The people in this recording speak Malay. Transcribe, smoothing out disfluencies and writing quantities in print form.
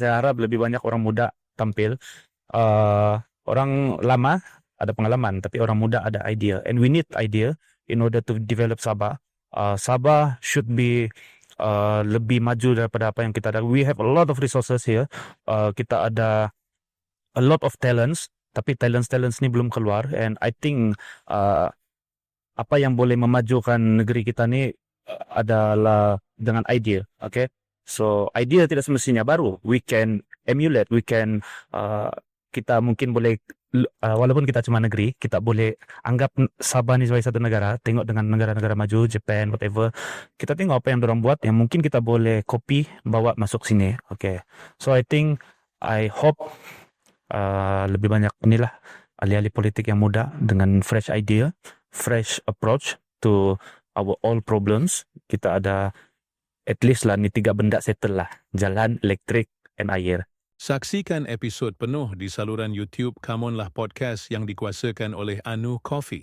Saya harap lebih banyak orang muda tampil. Orang lama ada pengalaman, tapi orang muda ada idea. And we need idea in order to develop Sabah. Sabah should be lebih maju daripada apa yang kita ada. We have a lot of resources here. Kita ada a lot of talents, tapi talents ni belum keluar. And I think apa yang boleh memajukan negeri kita ni adalah dengan idea. Okay, so idea tidak semestinya baru. We can emulate, kita mungkin boleh, walaupun kita cuma negeri, kita boleh anggap Sabah ni sebagai satu negara, tengok dengan negara-negara maju, Japan, whatever. Kita tengok apa yang dorang buat, yang mungkin kita boleh copy, bawa masuk sini. Okay, so I hope lebih banyak inilah ahli-ahli politik yang muda dengan fresh idea, fresh approach to our all problems. Kita ada at least lah ni 3 benda settle lah. Jalan, elektrik, and air. Saksikan episod penuh di saluran YouTube Come On Lah Podcast yang dikuasakan oleh Anu Coffee.